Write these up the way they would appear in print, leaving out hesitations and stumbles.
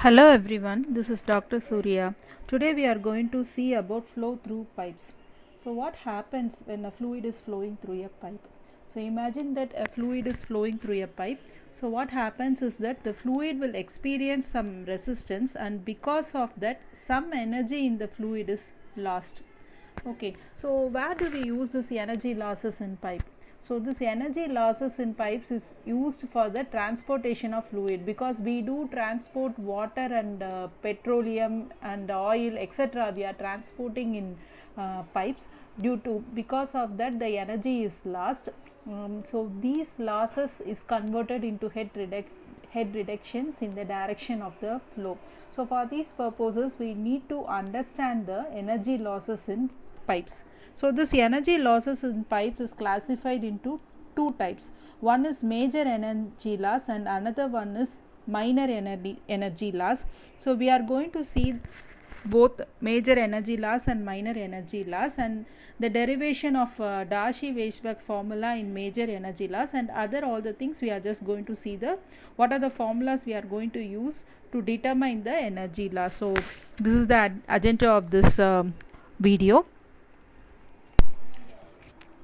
Hello everyone, this is Dr. Surya. Today we are going to see about flow through pipes. So what happens when a fluid is flowing through a pipe? So imagine that a fluid is flowing through a pipe. So what happens is that the fluid will experience some resistance, and because of that some energy in the fluid is lost. Okay, so where do we use this energy losses in pipe? So this energy losses in pipes is used for the transportation of fluid, because we do transport water and petroleum and oil etc. We are transporting in pipes. Because of that the energy is lost. So these losses is converted into head reductions in the direction of the flow. So for these purposes we need to understand the energy losses in pipes. So this energy losses in pipes is classified into two types. One is major energy loss and another one is minor energy loss. So we are going to see both major energy loss and minor energy loss, and the derivation of Darcy-Weisbach formula in major energy loss, and other all the things we are just going to see the what are the formulas we are going to use to determine the energy loss. So this is the agenda of this video.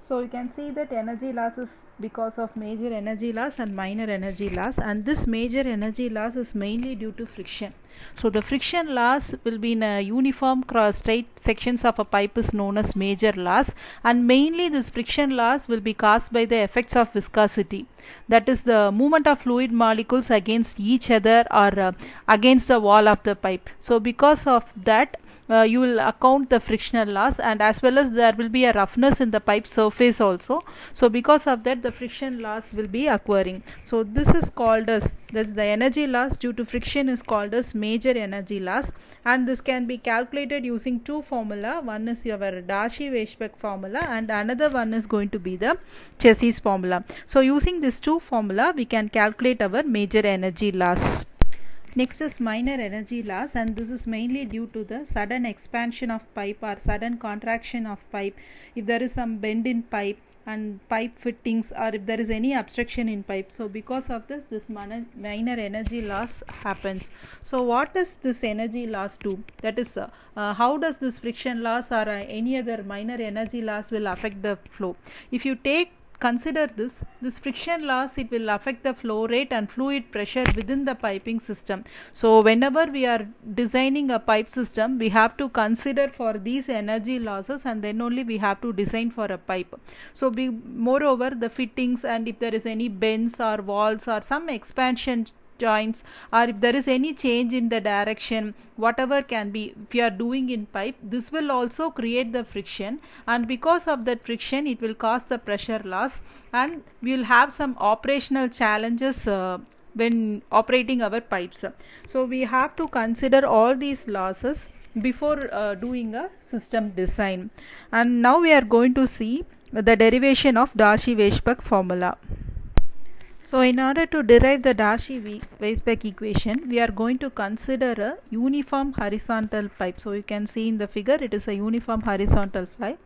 So you can see that energy loss is because of major energy loss and minor energy loss, and this major energy loss is mainly due to friction. So the friction loss will be in a uniform cross straight sections of a pipe is known as major loss, and mainly this friction loss will be caused by the effects of viscosity, that is the movement of fluid molecules against each other or against the wall of the pipe. So because of that you will account the frictional loss, and as well as there will be a roughness in the pipe surface also. So because of that the friction loss will be occurring. So this is called as the energy loss due to friction is called as major energy loss, and this can be calculated using two formula. One is your Darcy-Weisbach formula and another one is going to be the Chassis formula. So using this two formula we can calculate our major energy loss. Next is minor energy loss, and this is mainly due to the sudden expansion of pipe or sudden contraction of pipe. If there is some bend in pipe and pipe fittings, or if there is any obstruction in pipe, so because of this minor energy loss happens. So what does this energy loss do? That is how does this friction loss or any other minor energy loss will affect the flow? If you consider this friction loss, it will affect the flow rate and fluid pressure within the piping system. So whenever we are designing a pipe system we have to consider for these energy losses, and then only we have to design for a pipe. So moreover the fittings, and if there is any bends or walls or some expansion joints, or if there is any change in the direction, whatever can be, if you are doing in pipe, this will also create the friction, and because of that friction it will cause the pressure loss, and we will have some operational challenges when operating our pipes. So we have to consider all these losses before doing a system design. And now we are going to see the derivation of Darcy-Weisbach formula. So in order to derive the Darcy-Weisbach equation, we are going to consider a uniform horizontal pipe. So you can see in the figure it is a uniform horizontal pipe,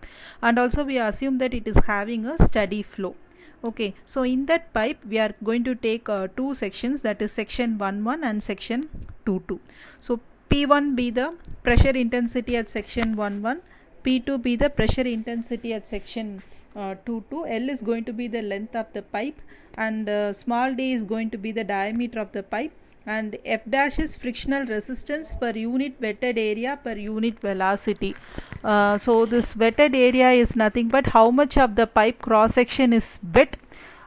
and also we assume that it is having a steady flow. Okay, so in that pipe we are going to take two sections, that is section 1 and section 2. So P1 be the pressure intensity at section 1, P2 be the pressure intensity at section 2. L is going to be the length of the pipe, and small d is going to be the diameter of the pipe, and F dash is frictional resistance per unit wetted area per unit velocity. So this wetted area is nothing but how much of the pipe cross section is wet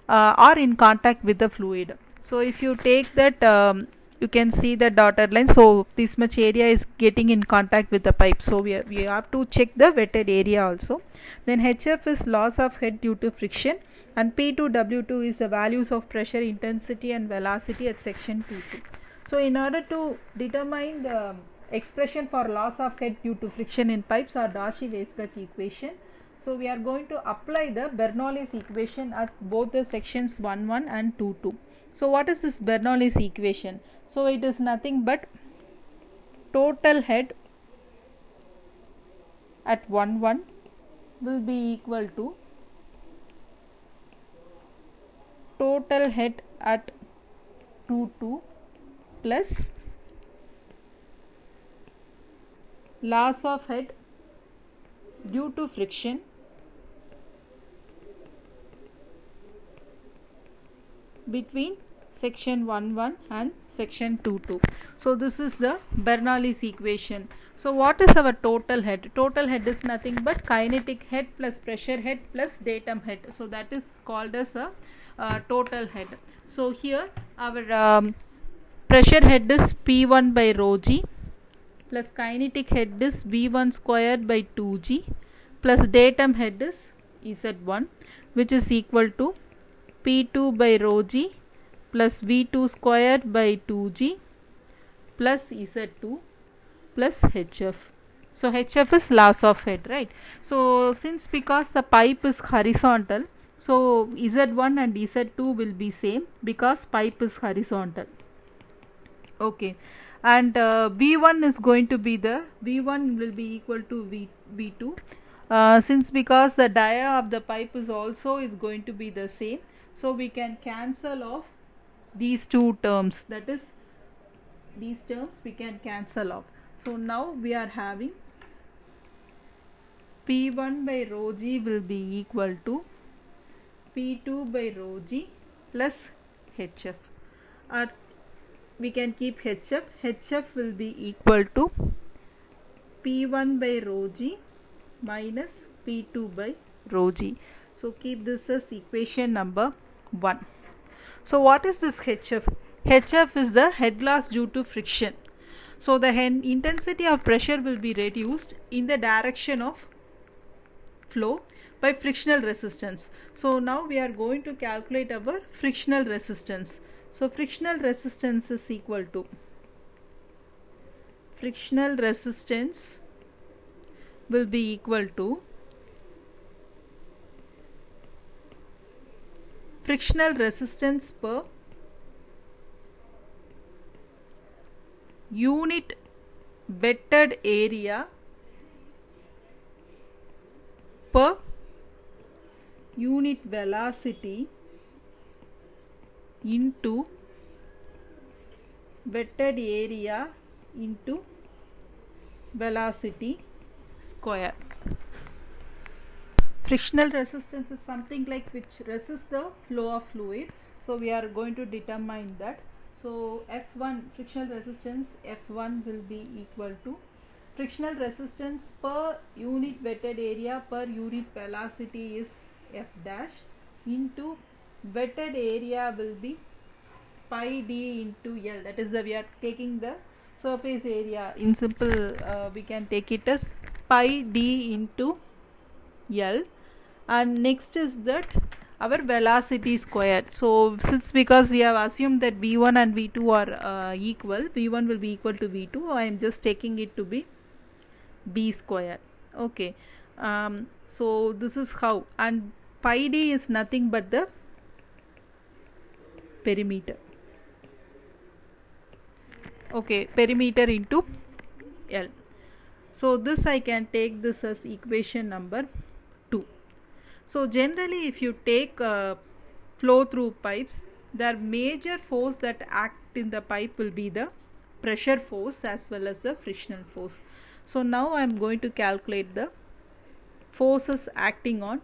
or in contact with the fluid. So if you take that you can see the dotted line, so this much area is getting in contact with the pipe, so we have to check the wetted area also. Then HF is loss of head due to friction, and P2 W2 is the values of pressure intensity and velocity at section 2. So in order to determine the expression for loss of head due to friction in pipes or Darcy-Weisbach equation, so we are going to apply the Bernoulli's equation at both the sections 1 and 2. So what is this Bernoulli's equation? So it is nothing but total head at 1 will be equal to total head at 2 plus loss of head due to friction between section 1 and section 2. So this is the Bernoulli's equation. So what is our total head? Total head is nothing but kinetic head plus pressure head plus datum head. So that is called as a total head. So here our pressure head is P1 by rho g plus kinetic head is V1 squared by 2g plus datum head is Z1, which is equal to P2 by rho g plus V2 squared by 2g plus Z2 plus HF. So HF is loss of head, right? So since because the pipe is horizontal, so Z1 and Z2 will be same because pipe is horizontal. Okay, and V1 is going to be the V1 will be equal to V2 since because the dia of the pipe is also is going to be the same, so we can cancel off these two terms, that is these terms we can cancel off. So now we are having P1 by rho g will be equal to P2 by rho g plus HF, or we can keep HF. HF will be equal to P1 by rho g minus P2 by rho g. So keep this as equation number 1. So what is this HF? HF is the head loss due to friction. So the intensity of pressure will be reduced in the direction of flow by frictional resistance. So now we are going to calculate our frictional resistance. So frictional resistance is equal to frictional resistance will be equal to frictional resistance per unit wetted area per unit velocity into wetted area into velocity square. Frictional resistance is something like which resists the flow of fluid. So we are going to determine that. So F1 frictional resistance F1 will be equal to frictional resistance per unit wetted area per unit velocity is F dash into wetted area will be pi d into L. That is the we are taking the surface area. In simple we can take it as pi d into L, and next is that our velocity squared. So since because we have assumed that V1 and V2 are equal, V1 will be equal to V2, I am just taking it to be B square. Okay, so this is how, and pi d is nothing but the perimeter. Okay, perimeter into L. So this I can take this as equation number 2. So generally if you take flow through pipes, the major force that act in the pipe will be the pressure force as well as the frictional force. So now I am going to calculate the forces acting on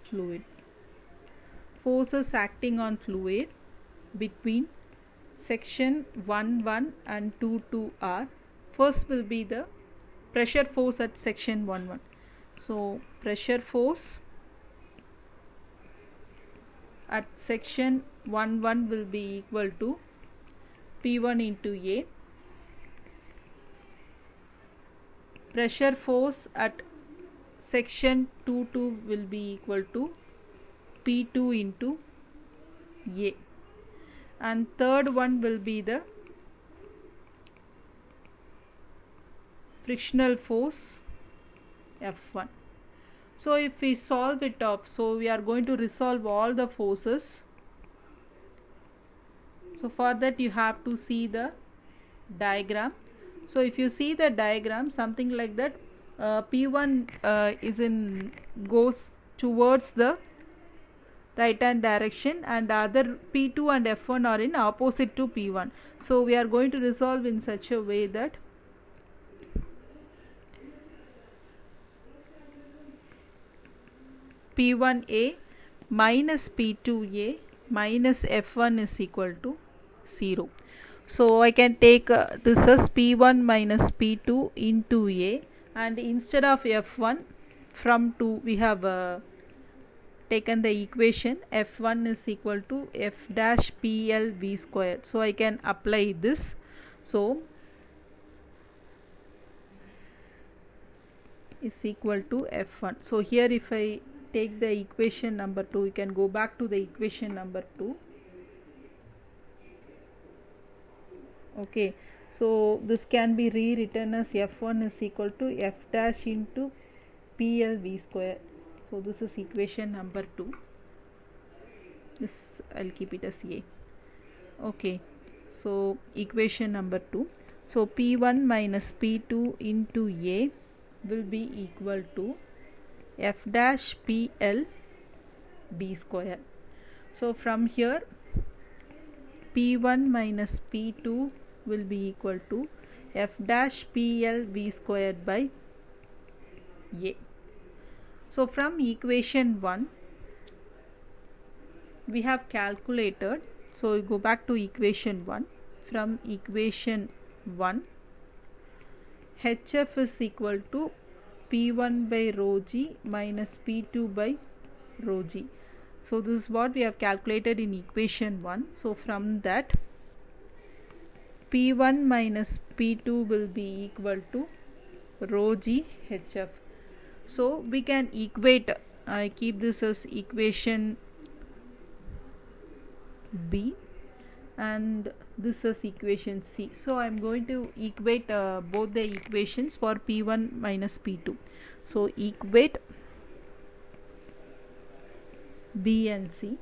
fluid. Forces acting on fluid between section 1 and 2 are, first will be the pressure force at section 1. So pressure force at section 1 will be equal to P1 into A. Pressure force at section 2 will be equal to P2 into A, and third one will be the frictional force F1. So if we solve it up, so we are going to resolve all the forces. So for that you have to see the diagram. So if you see the diagram, something like that, P1 goes towards the right hand direction, and other P2 and F1 are in opposite to P1. So we are going to resolve in such a way that P1A minus P2A minus F1 is equal to 0. So I can take this as P1 minus P2 into A, and instead of F1 from 2 we have taken the equation F1 is equal to F dash PL V square. So I can apply this. So is equal to F1. So here if I take the equation number 2, you can go back to the equation number 2. Okay, so this can be rewritten as F1 is equal to F dash into PL V square. So this is equation number 2. This I'll keep it as A. Okay, so equation number 2. So P1 minus P2 into A will be equal to F dash PL B square. So from here P1 minus P2 will be equal to F dash PL V squared by A. So from equation 1 we have calculated. So we go back to equation 1. From equation 1 HF is equal to P1 by rho G minus P2 by rho G. So this is what we have calculated in equation 1. So from that P1 minus P2 will be equal to rho G HF. So we can equate, I keep this as equation B and this is equation C. So I am going to equate both the equations for P1 minus P2. So equate B and C.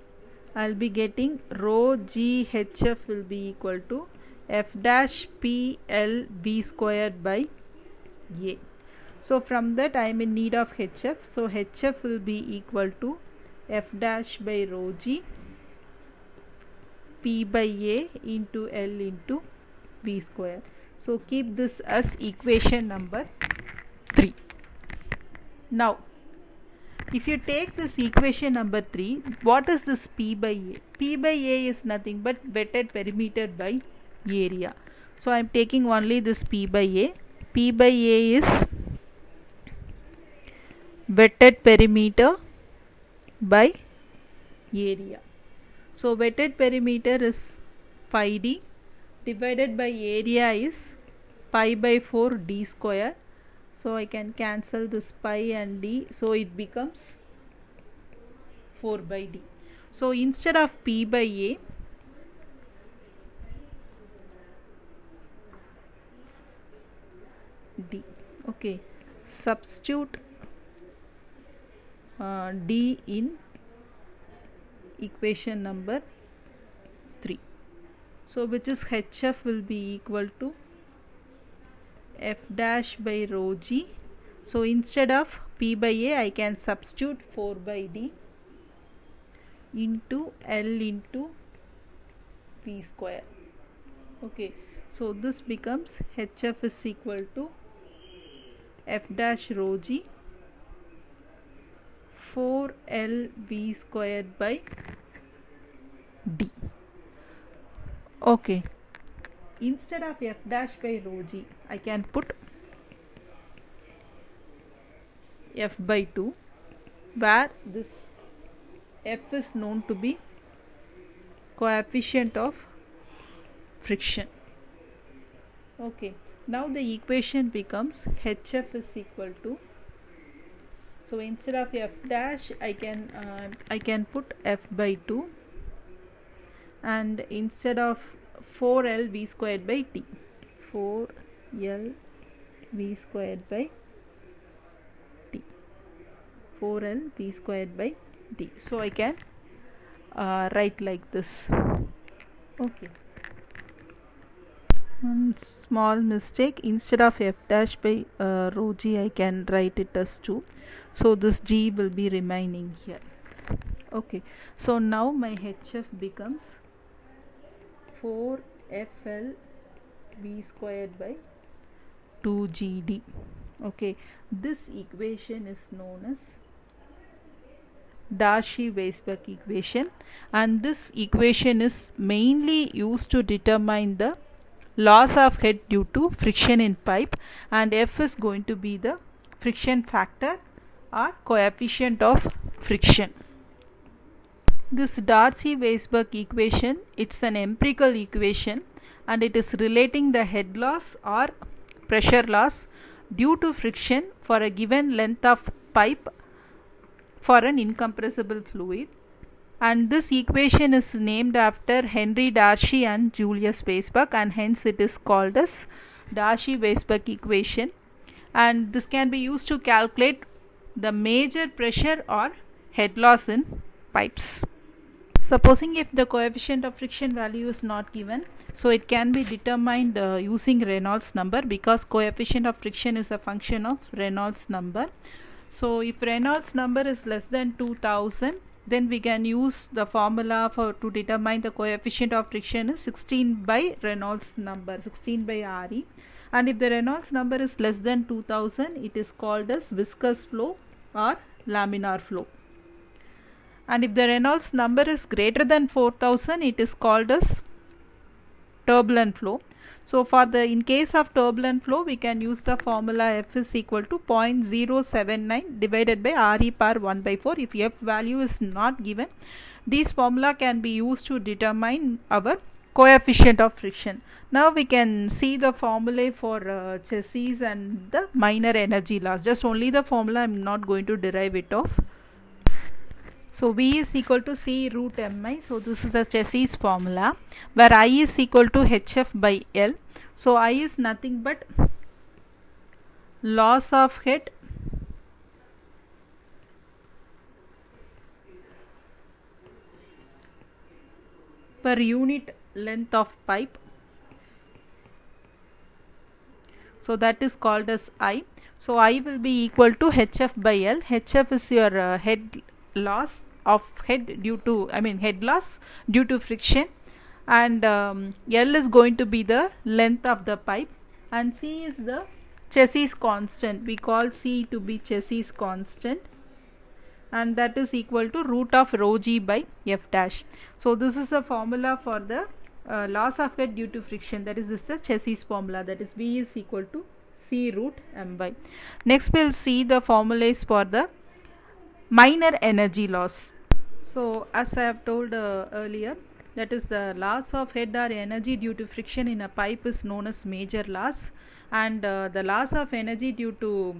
I'll be getting rho G HF will be equal to F dash PL B squared by A. So from that I am in need of HF. So HF will be equal to F dash by rho G P by A into L into V square. So keep this as equation number 3. Now if you take this equation number 3, what is this P by A? P by A is nothing but wetted perimeter by area. So I am taking only this P by A. P by A is wetted perimeter by area. So wetted perimeter is pi d divided by area is pi by 4 d square. So I can cancel this pi and d. So it becomes 4 by d. So instead of P by A, d. Okay, substitute d in equation number 3. So which is HF will be equal to F dash by rho G. So instead of P by A I can substitute 4 by D into L into V square. Okay, so this becomes HF is equal to F dash rho G 4L V squared by D. Okay, instead of F dash by rho G I can put F by 2, where this F is known to be coefficient of friction. Okay, now the equation becomes HF is equal to, so instead of F dash I can put F by 2, and instead of 4L V squared by T, 4L V squared by T, 4L V squared by D. So I can write like this. Okay, one small mistake, instead of F dash by rho G I can write it as 2. So this G will be remaining here. Okay, so now my HF becomes 4FL V squared by 2GD. Okay, this equation is known as Darcy-Weisbach equation, and this equation is mainly used to determine the loss of head due to friction in pipe, and F is going to be the friction factor or coefficient of friction. This Darcy-Weisbach equation, it's an empirical equation and it is relating the head loss or pressure loss due to friction for a given length of pipe for an incompressible fluid, and this equation is named after Henry Darcy and Julius Weisbach, and hence it is called as Darcy-Weisbach equation, and this can be used to calculate the major pressure or head loss in pipes. Supposing if the coefficient of friction value is not given, so it can be determined using Reynolds number, because coefficient of friction is a function of Reynolds number. So if Reynolds number is less than 2000, then we can use the formula to determine the coefficient of friction is 16 by Reynolds number, 16 by Re, and if the Reynolds number is less than 2000, it is called as viscous flow or laminar flow, and if the Reynolds number is greater than 4000, it is called as turbulent flow. So for the in case of turbulent flow, we can use the formula F is equal to 0.079 divided by Re power 1 by 4. If F value is not given, this formula can be used to determine our coefficient of friction. Now we can see the formulae for chassis and the minor energy loss. Just only the formula, I am not going to derive it off. So V is equal to C root Mi. So this is a chassis formula where I is equal to HF by L. So I is nothing but loss of head per unit length of pipe. So that is called as I. So I will be equal to HF by L. HF is your head loss of head due to, head loss due to friction, and L is going to be the length of the pipe, and C is the chassis constant. We call C to be chassis constant, and that is equal to root of rho g by F dash. So this is a formula for the loss of head due to friction, that is this is a chassis formula, that is V is equal to C root My. Next we will see the formulas for the minor energy loss. So as I have told earlier, that is the loss of head or energy due to friction in a pipe is known as major loss, and the loss of energy due to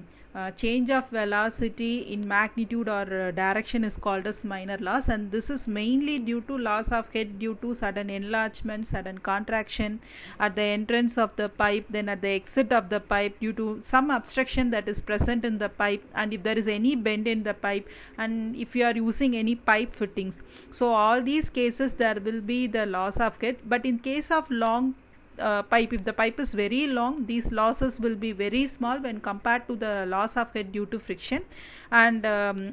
change of velocity in magnitude or direction is called as minor loss, and this is mainly due to loss of head due to sudden enlargement, sudden contraction at the entrance of the pipe, then at the exit of the pipe due to some obstruction that is present in the pipe, and if there is any bend in the pipe, and if you are using any pipe fittings. So all these cases there will be the loss of head, but in case of long pipe, if the pipe is very long, these losses will be very small when compared to the loss of head due to friction, and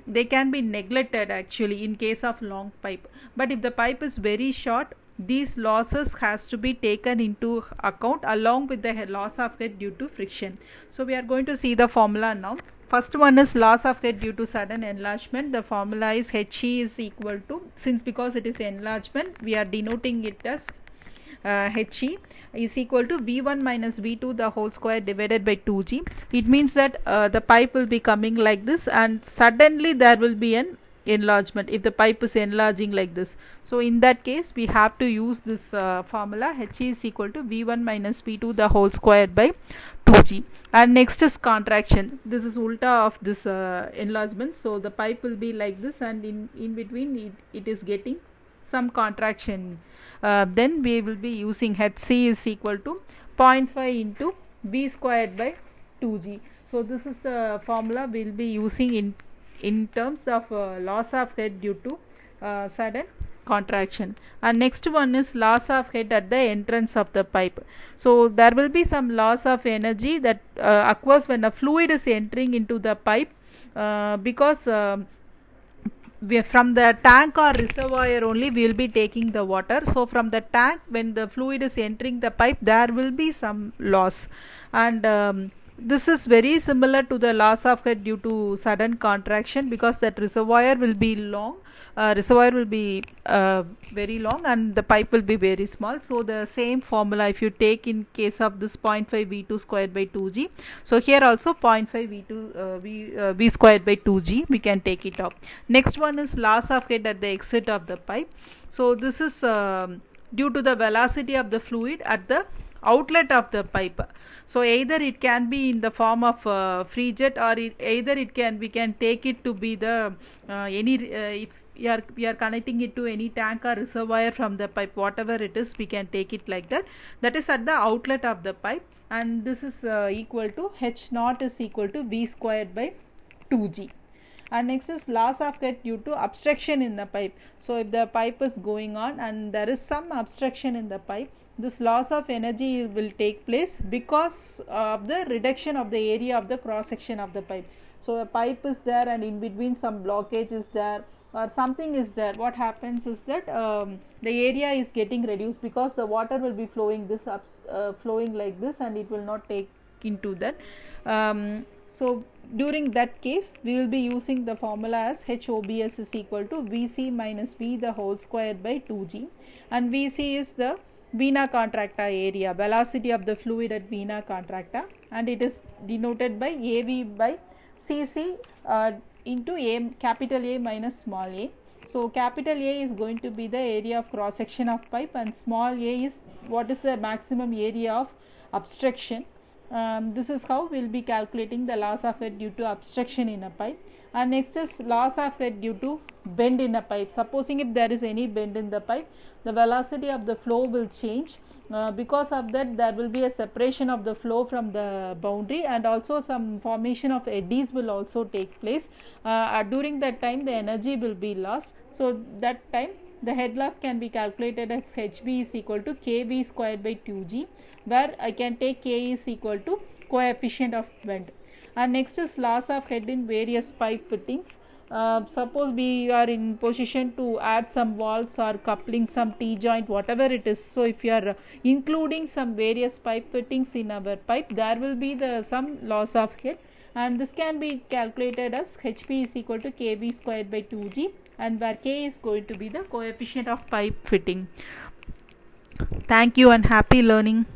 they can be neglected actually in case of long pipe. But if the pipe is very short, these losses has to be taken into account along with the loss of head due to friction. So we are going to see the formula now. First one is loss of head due to sudden enlargement. The formula is He is equal to, since because it is enlargement, we are denoting it as He is equal to V1 minus V2 the whole square divided by 2G. It means that the pipe will be coming like this, and suddenly there will be an enlargement if the pipe is enlarging like this. So in that case we have to use this formula He is equal to V1 minus V2 the whole square by 2G. And next is contraction. This is ulta of this enlargement, so the pipe will be like this, and in between it is getting some contraction. Then we will be using Hc is equal to 0.5 into V squared by 2G. So this is the formula we will be using in terms of loss of head due to sudden contraction. And next one is loss of head at the entrance of the pipe. So there will be some loss of energy that occurs when a fluid is entering into the pipe, because from the tank or reservoir only we will be taking the water. So from the tank, when the fluid is entering the pipe, there will be some loss, and This is very similar to the loss of head due to sudden contraction, because that reservoir will be long, very long, and the pipe will be very small. So the same formula if you take in case of this 0.5 V2 squared by 2g, so here also 0.5 V squared by 2g we can take it up. Next one is loss of head at the exit of the pipe. So this is due to the velocity of the fluid at the outlet of the pipe. So either it can be in the form of free jet, or we can take it to be the if we are connecting it to any tank or reservoir from the pipe, whatever it is, we can take it like that. That is at the outlet of the pipe, and this is equal to H naught is equal to V squared by 2g. And next is loss of head due to obstruction in the pipe. So if the pipe is going on and there is some obstruction in the pipe, this loss of energy will take place because of the reduction of the area of the cross section of the pipe. So a pipe is there and in between some blockage is there or something is there. What happens is that the area is getting reduced because the water will be flowing flowing like this, and it will not take into that. So during that case we will be using the formula as HOBS is equal to Vc minus V the whole squared by 2g, and Vc is the vena contracta area, velocity of the fluid at vena contracta, and it is denoted by AV by Cc into capital A minus small a. So capital A is going to be the area of cross section of pipe, and small a is what is the maximum area of obstruction. This is how we will be calculating the loss of head due to obstruction in a pipe. And next is loss of head due to bend in a pipe. Supposing if there is any bend in the pipe, the velocity of the flow will change. Because of that, there will be a separation of the flow from the boundary, and also some formation of eddies will also take place. During that time the energy will be lost. So that time the head loss can be calculated as HV is equal to KV squared by 2g, where I can take K is equal to coefficient of bend. And next is loss of head in various pipe fittings. Suppose we are in position to add some valves or coupling, some T-joint, whatever it is. So if you are including some various pipe fittings in our pipe, there will be some loss of head, and this can be calculated as HP is equal to KV squared by 2g, and where K is going to be the coefficient of pipe fitting. Thank you and happy learning.